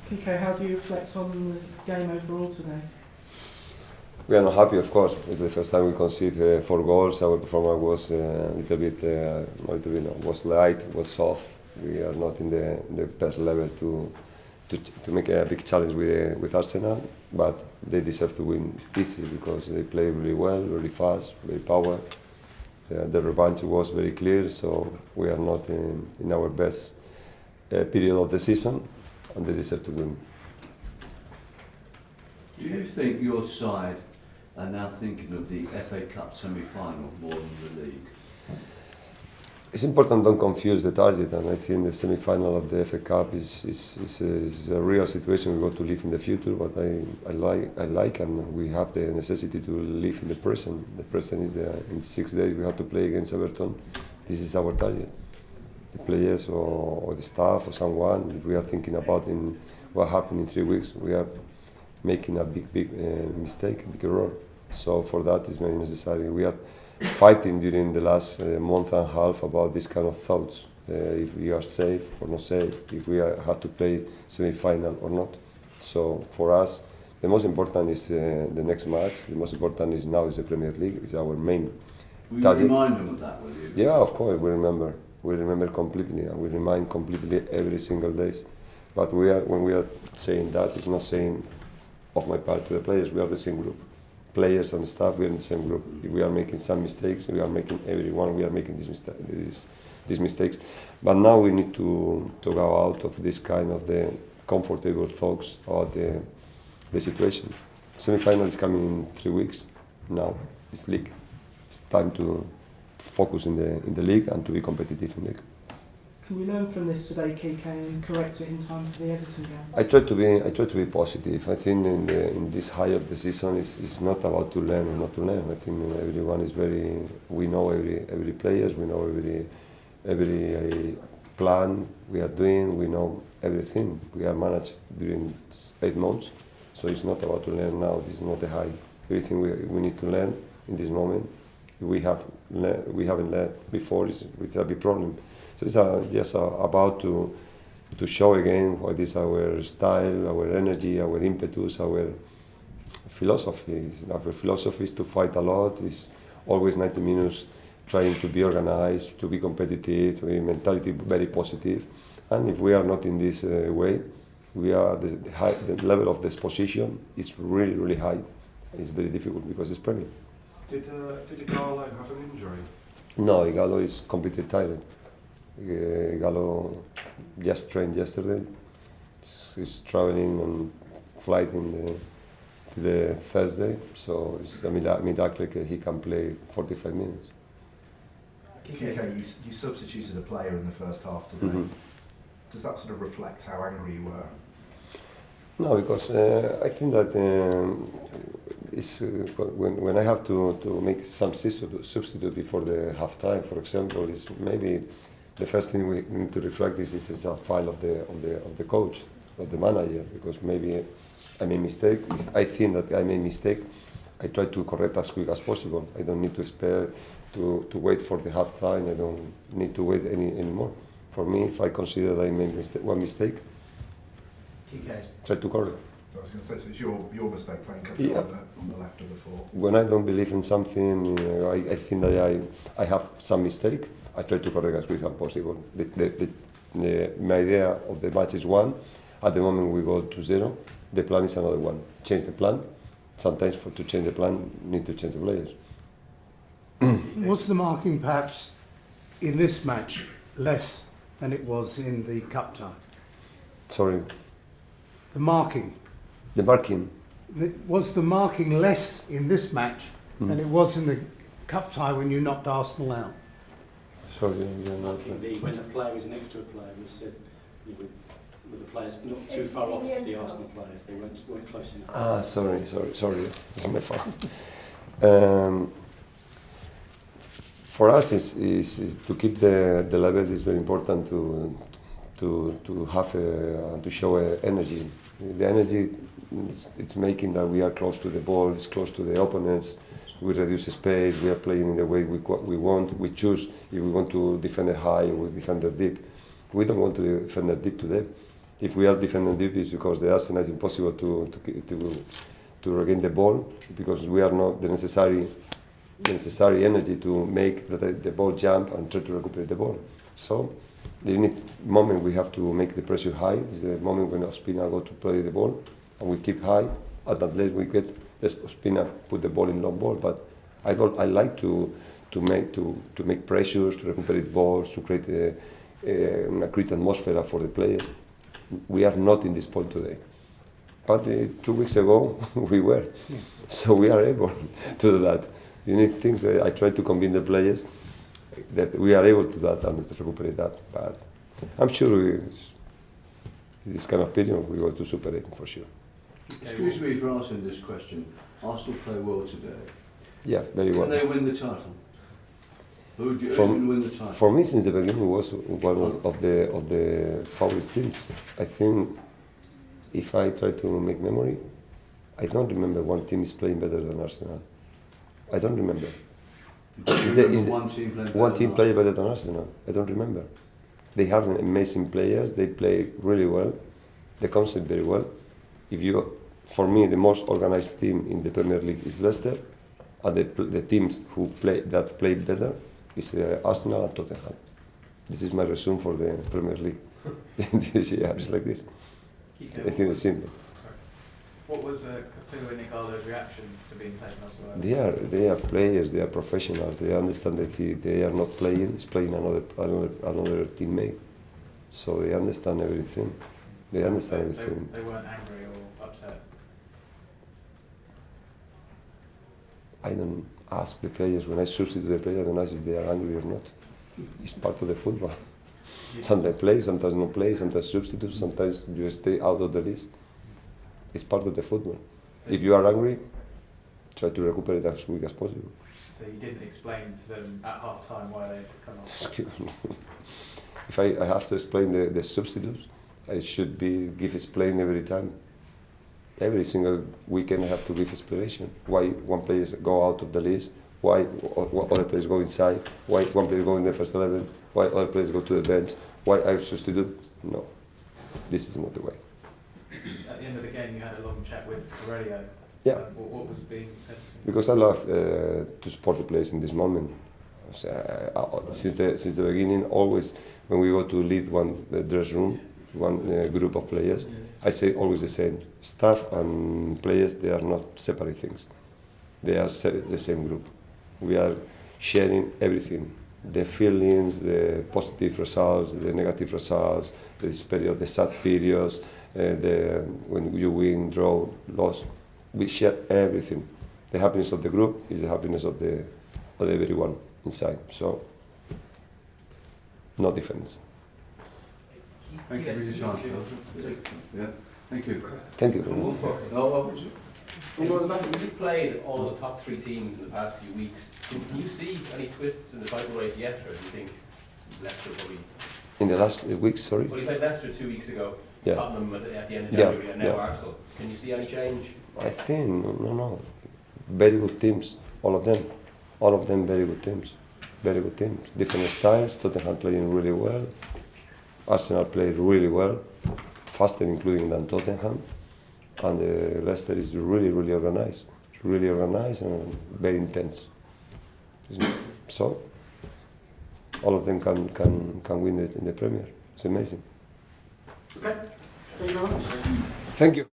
Quique, how do you reflect on the game overall today? We are not happy, of course. It's the first time we concede 4 goals. Our performance was was light, was soft. We are not in the best level to make a big challenge with Arsenal, but they deserve to win easy because they play really well, very fast, very power. The revenge was very clear, so we are not in our best period of the season, and they deserve to win. Do you think your side are now thinking of the FA Cup semi-final more than the league? It's important don't confuse the target, and I think the semi-final of the FA Cup is a real situation we got to live in the future, but I like and we have the necessity to live in the present. The present is in 6 days we have to play against Everton. This is our target. The players or the staff or someone, if we are thinking about in what happened in 3 weeks, we are making a big mistake, a big error. So for that it's very necessary. We are fighting during the last month and a half about this kind of thoughts. If we are safe or not safe, if we have to play semi-final or not. So for us, the most important is the next match. The most important is now is the Premier League. It's our main target. Will you remind them of that, will you? Yeah, of course, we remember. We remember completely, and we remind completely every single day. But when we are saying that, it's not saying of my part to the players. We are the same group. Players and staff, we are in the same group. If we are making some mistakes, we are making these mistakes. But now we need to go out of this kind of the comfortable thoughts about the situation. Semi-final is coming in 3 weeks. Now it's league. It's time to focus in the league and to be competitive in the league. Can we learn from this today, Quique, and correct it in time for the Everton game? I try to be positive. I think in this high of the season, it's not about to learn or not to learn. I think everyone is very. We know every players. We know every plan we are doing. We know everything. We are managed during 8 months, so it's not about to learn now. This is not the high. Everything we need to learn in this moment. We haven't learned before. It's a big problem. So it's just about to show again what is our style, our energy, our impetus, our philosophy. Our philosophy is to fight a lot. It's always 90 minutes trying to be organized, to be competitive, mentality very positive. And if we are not in this way, we are the level of disposition is really, really high. It's very difficult because it's Premier. Did Igalo have an injury? No, Igalo is completely tired. Igalo just trained yesterday. He's traveling on flight in the Thursday, so it's a miracle he can play 45 minutes. Quique, you substituted a player in the first half today. Mm-hmm. Does that sort of reflect how angry you were? No, because I think that it's, when I have to make some substitute before the half time, for example, is maybe the first thing we need to reflect is a file of the coach, of the manager, because maybe I made mistake. If I think that I made mistake, I try to correct as quick as possible. I don't need to spare to wait for the half time. I don't need to wait anymore. For me, if I consider that I made one mistake, try to correct. So I was going to say, so it's your mistake playing Cookie on the left of the four. When I don't believe in something, I think that I have some mistake. I try to correct as quick as possible. My idea of the match is 1. At the moment we go to 0. The plan is another 1. Change the plan. Sometimes to change the plan, need to change the players. Was the marking perhaps in this match less than it was in the cup tie? Sorry. The marking. The marking. Was the marking less in this match than it was in the cup tie when you knocked Arsenal out? Sorry, I think when the player was next to a player, we said with the players not too far off the Arsenal players, they weren't close enough. Sorry. It's my fault. For us, is to keep the level is very important to have to show energy. The energy it's making that we are close to the ball, it's close to the opponents. We reduce space. We are playing in the way we want. We choose if we want to defend it high or we defend it deep. We don't want to defend it deep today. If we are defending deep, it's because the Arsenal is impossible to regain the ball, because we are not the necessary energy to make the ball jump and try to recuperate the ball. So the unique moment we have to make the pressure high is the moment when Ospina go to play the ball, and we keep high. At that late we get Ospina put the ball in long ball, but I like to make pressures, to recuperate balls, to create a atmosphere for the players. We are not in this point today, but 2 weeks ago we were, so we are able to do that. You need things. I try to convince the players that we are able to do that and to recuperate that. But I'm sure this kind of period we go to Super 8 for sure. Excuse me for asking this question. Arsenal play well today. Yeah, very well. Can they win the title? Who do you win the title? For me, since the beginning, was one of the favorite teams. I think, if I try to make memory, I don't remember one team is playing better than Arsenal. I don't remember. One team playing better than Arsenal? I don't remember. They have amazing players. They play really well. They concept very well. For me, the most organized team in the Premier League is Leicester, and the teams who play better is Arsenal and Tottenham. This is my resume for the Premier League this year. It's like this. I think it's simple. What was Pedro Nicolo's reactions to being taken off the line? They are players. They are professionals. They understand that they are not playing. He's playing another teammate. So they understand everything. They understand everything. They weren't angry or upset. I don't ask the players. When I substitute the players, I don't ask if they are angry or not. It's part of the football. Sometimes play, sometimes not play, sometimes substitute, sometimes you stay out of the list. It's part of the football. If you are angry, try to recuperate as quick as possible. So you didn't explain to them at half time why they come off? Excuse me. If I have to explain the substitutes, I should give explain every time. Every single weekend I have to give explanation. Why one player go out of the list, why other players go inside, why one player go in the first 11, why other players go to the bench, why I substitute. No, this is not the way. At the end of the game, you had a long chat with Aurelio. Yeah. What was being said? Because I love to support the players in this moment. Since the beginning, always when we go to lead one dress room, one group of players, I say always the same. Staff and players, they are not separate things. They are the same group. We are sharing everything. The feelings, the positive results, the negative results, this period, the sad periods, when you win, draw, loss. We share everything. The happiness of the group is the happiness of everyone inside. So, no difference. Thank you for your time, Phil. Yeah, thank you. Thank you. You've played all the top three teams in the past few weeks. Can you see any twists in the title race yet, or do you think Leicester probably... In the last weeks, sorry? Well, you played Leicester 2 weeks ago, Yeah. Tottenham at the end of January, and now Yeah. Arsenal. Can you see any change? I think, no. Very good teams, all of them. All of them very good teams. Very good teams. Different styles. Tottenham playing really well. Arsenal played really well. Faster including than Tottenham. And Leicester is really, really organized. Really organized and very intense. So, all of them can win in the Premier. It's amazing. Okay, thank you very much. Thank you.